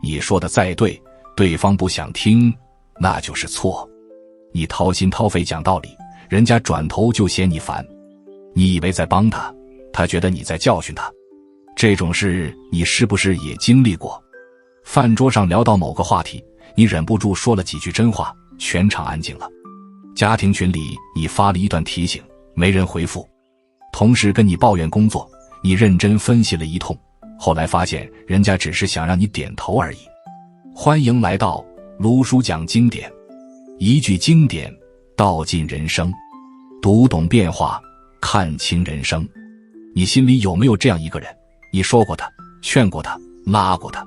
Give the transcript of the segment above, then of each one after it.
你说的再对，对方不想听，那就是错。你掏心掏肺讲道理，人家转头就嫌你烦。你以为在帮他，他觉得你在教训他。这种事你是不是也经历过？饭桌上聊到某个话题，你忍不住说了几句真话，全场安静了。家庭群里你发了一段提醒，没人回复。同事跟你抱怨工作，你认真分析了一通，后来发现人家只是想让你点头而已。欢迎来到卢叔讲经典，一句经典道尽人生，读懂变化，看清人生。你心里有没有这样一个人，你说过他，劝过他，拉过他，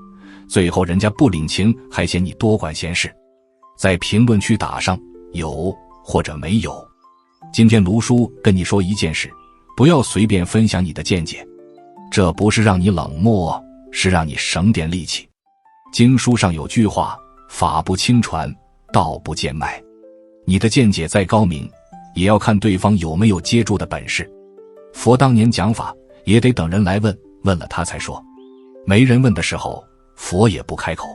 最后人家不领情，还嫌你多管闲事？在评论区打上有或者没有。今天卢叔跟你说一件事，不要随便分享你的见解，这不是让你冷漠，是让你省点力气。经书上有句话，法不轻传，道不贱卖。你的见解再高明，也要看对方有没有接住的本事。佛当年讲法，也得等人来问，问了他才说。没人问的时候，佛也不开口。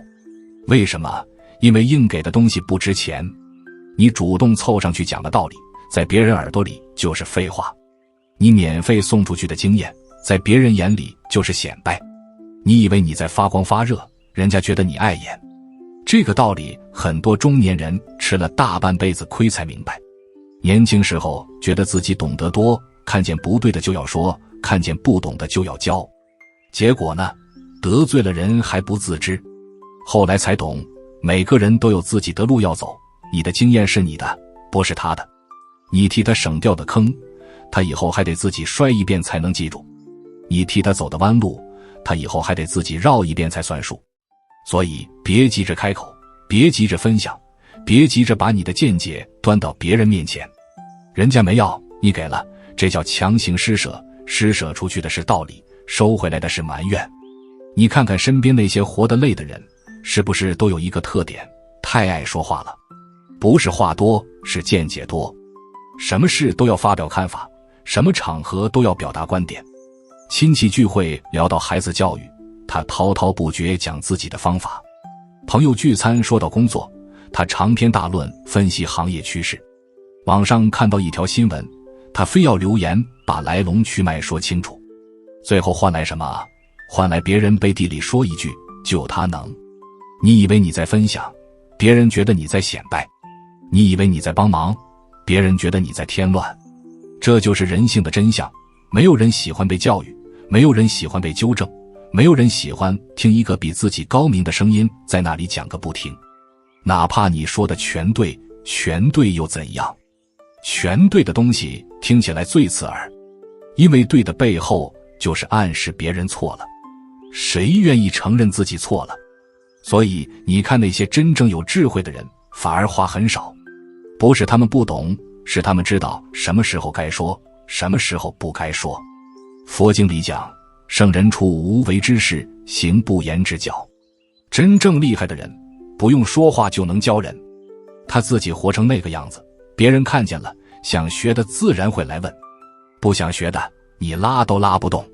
为什么？因为硬给的东西不值钱。你主动凑上去讲的道理，在别人耳朵里就是废话。你免费送出去的经验，在别人眼里就是显摆。你以为你在发光发热，人家觉得你碍眼。这个道理很多中年人吃了大半辈子亏才明白。年轻时候觉得自己懂得多，看见不对的就要说，看见不懂的就要教。结果呢，得罪了人还不自知。后来才懂，每个人都有自己的路要走，你的经验是你的，不是他的。你替他省掉的坑，他以后还得自己摔一遍才能记住。你替他走的弯路，他以后还得自己绕一遍才算数。所以别急着开口，别急着分享，别急着把你的见解端到别人面前。人家没要，你给了，这叫强行施舍，施舍出去的是道理，收回来的是埋怨。你看看身边那些活得累的人，是不是都有一个特点？太爱说话了。不是话多，是见解多。什么事都要发表看法，什么场合都要表达观点。亲戚聚会聊到孩子教育，他滔滔不绝讲自己的方法。朋友聚餐说到工作，他长篇大论分析行业趋势。网上看到一条新闻，他非要留言把来龙去脉说清楚。最后换来什么？换来别人背地里说一句，就他能。你以为你在分享，别人觉得你在显摆。你以为你在帮忙，别人觉得你在添乱。这就是人性的真相。没有人喜欢被教育，没有人喜欢被纠正，没有人喜欢听一个比自己高明的声音在那里讲个不停。哪怕你说的全对，全对又怎样？全对的东西听起来最刺耳，因为对的背后就是暗示别人错了。谁愿意承认自己错了？所以你看那些真正有智慧的人，反而话很少。不是他们不懂，是他们知道什么时候该说，什么时候不该说。佛经里讲，圣人处无为之事，行不言之教。真正厉害的人，不用说话就能教人。他自己活成那个样子，别人看见了，想学的自然会来问，不想学的，你拉都拉不动。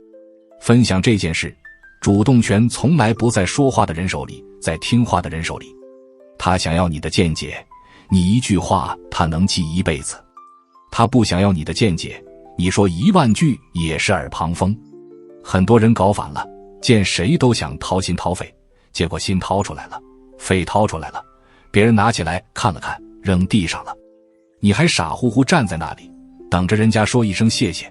分享这件事，主动权从来不在说话的人手里，在听话的人手里。他想要你的见解，你一句话他能记一辈子。他不想要你的见解，你说10000句也是耳旁风。很多人搞反了，见谁都想掏心掏肺，结果心掏出来了，肺掏出来了，别人拿起来看了看，扔地上了。你还傻乎乎站在那里，等着人家说一声谢谢。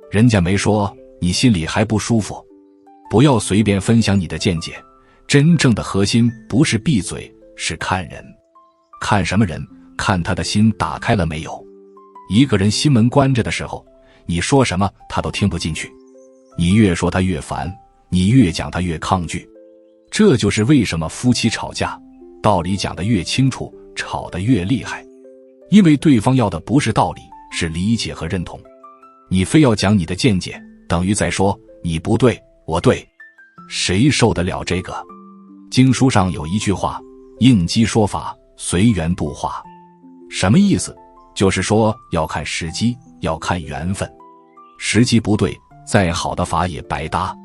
人家没说，你心里还不舒服。不要随便分享你的见解，真正的核心不是闭嘴，是看人。看什么人？看他的心打开了没有。一个人心门关着的时候，你说什么他都听不进去。你越说他越烦，你越讲他越抗拒。这就是为什么夫妻吵架，道理讲得越清楚，吵得越厉害。因为对方要的不是道理，是理解和认同。你非要讲你的见解，等于在说你不对，我对。谁受得了这个？经书上有一句话，应机说法，随缘度化。什么意思？就是说要看时机，要看缘分。时机不对，再好的法也白搭。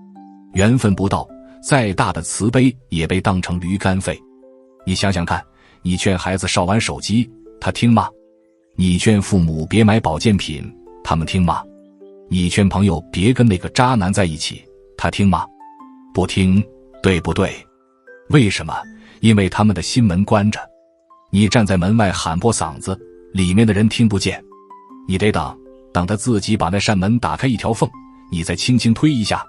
缘分不到，再大的慈悲也被当成驴肝肺。你想想看，你劝孩子少玩手机，他听吗？你劝父母别买保健品，他们听吗？你劝朋友别跟那个渣男在一起，他听吗？不听，对不对？为什么？因为他们的心门关着。你站在门外喊破嗓子，里面的人听不见。你得等他自己把那扇门打开一条缝，你再轻轻推一下。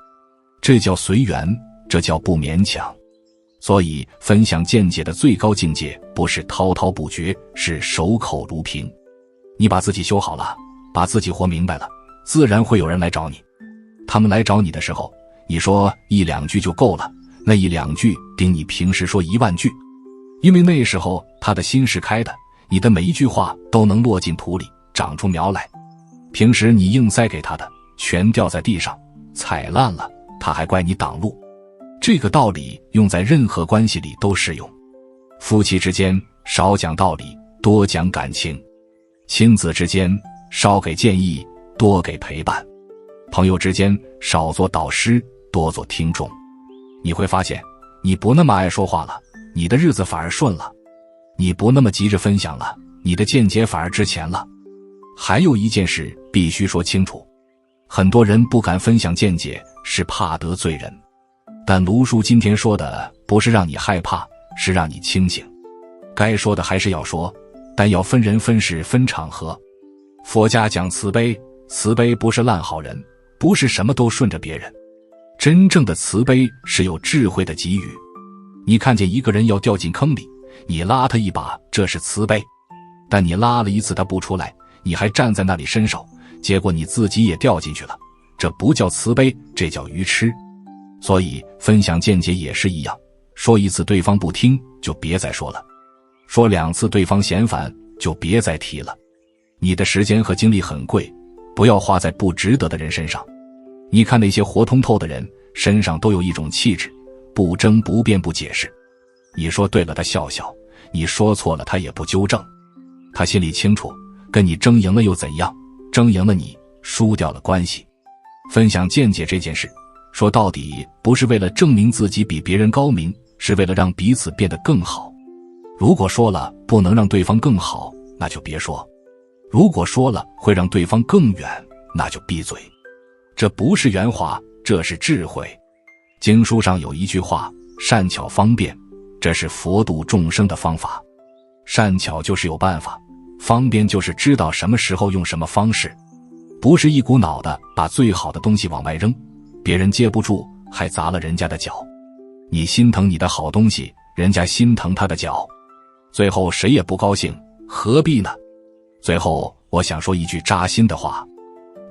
这叫随缘，这叫不勉强。所以分享见解的最高境界不是滔滔不绝，是守口如瓶。你把自己修好了，把自己活明白了，自然会有人来找你。他们来找你的时候，你说1、2句就够了，那1、2句顶你平时说1万句。因为那时候他的心是开的，你的每一句话都能落进土里，长出苗来。平时你硬塞给他的，全掉在地上，踩烂了，他还怪你挡路。这个道理用在任何关系里都适用。夫妻之间少讲道理，多讲感情；亲子之间少给建议，多给陪伴；朋友之间少做导师，多做听众。你会发现，你不那么爱说话了，你的日子反而顺了；你不那么急着分享了，你的见解反而值钱了。还有一件事必须说清楚，很多人不敢分享见解，是怕得罪人。但卢叔今天说的不是让你害怕，是让你清醒。该说的还是要说，但要分人分事分场合。佛家讲慈悲，慈悲不是烂好人，不是什么都顺着别人。真正的慈悲是有智慧的给予。你看见一个人要掉进坑里，你拉他一把，这是慈悲。但你拉了一次他不出来，你还站在那里伸手，结果你自己也掉进去了，这不叫慈悲，这叫愚痴。所以分享见解也是一样，说一次对方不听，就别再说了；说2次对方嫌烦，就别再提了。你的时间和精力很贵，不要花在不值得的人身上。你看那些活通透的人，身上都有一种气质，不争不辩不解释。你说对了他笑笑，你说错了他也不纠正。他心里清楚，跟你争赢了又怎样？争赢了你，输掉了关系。分享见解这件事，说到底不是为了证明自己比别人高明，是为了让彼此变得更好。如果说了不能让对方更好，那就别说；如果说了会让对方更远，那就闭嘴。这不是圆滑，这是智慧。经书上有一句话，善巧方便，这是佛度众生的方法。善巧就是有办法，方便就是知道什么时候用什么方式，不是一股脑的把最好的东西往外扔，别人接不住，还砸了人家的脚。你心疼你的好东西，人家心疼他的脚，最后谁也不高兴，何必呢？最后我想说一句扎心的话，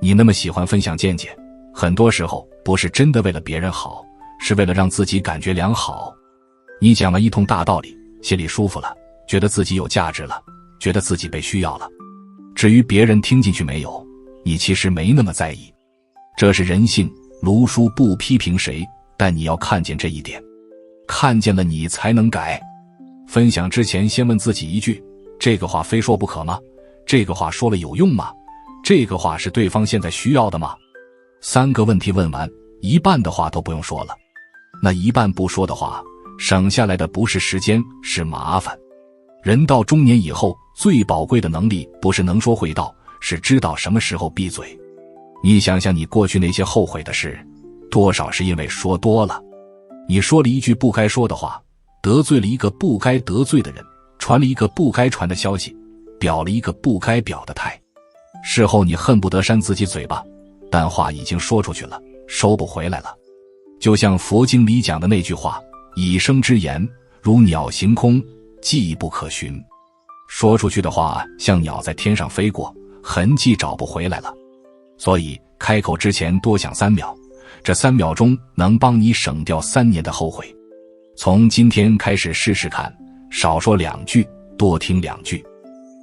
你那么喜欢分享见解，很多时候不是真的为了别人好，是为了让自己感觉良好。你讲了一通大道理，心里舒服了，觉得自己有价值了，觉得自己被需要了。至于别人听进去没有，你其实没那么在意。这是人性，卢叔不批评谁，但你要看见这一点，看见了你才能改。分享之前先问自己一句，这个话非说不可吗？这个话说了有用吗？这个话是对方现在需要的吗？3个问题问完，一半的话都不用说了。那一半不说的话，省下来的不是时间，是麻烦。人到中年以后，最宝贵的能力不是能说会道，是知道什么时候闭嘴。你想想你过去那些后悔的事，多少是因为说多了。你说了一句不该说的话，得罪了一个不该得罪的人，传了一个不该传的消息，表了一个不该表的态。事后你恨不得扇自己嘴巴，但话已经说出去了，收不回来了。就像佛经里讲的那句话，以生之言，如鸟行空，迹不可寻。说出去的话像鸟在天上飞过，痕迹找不回来了。所以开口之前多想3秒，这3秒钟能帮你省掉3年的后悔。从今天开始试试看，少说2句，多听2句。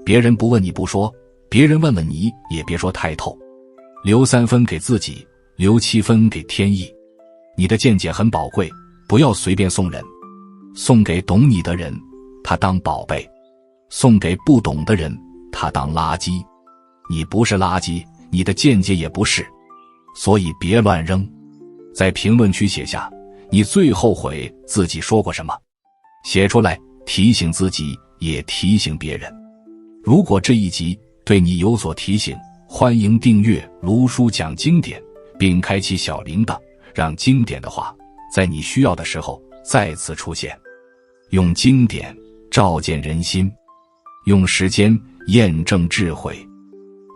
别人不问你不说，别人问了你也别说太透。留3分给自己，留7分给天意。你的见解很宝贵，不要随便送人。送给懂你的人，他当宝贝；送给不懂的人，他当垃圾。你不是垃圾，你的见解也不是，所以别乱扔。在评论区写下你最后悔自己说过什么？写出来，提醒自己，也提醒别人。如果这一集对你有所提醒，欢迎订阅卢叔讲经典，并开启小铃铛，让经典的话在你需要的时候再次出现。用经典照见人心，用时间验证智慧。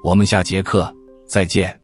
我们下节课再见。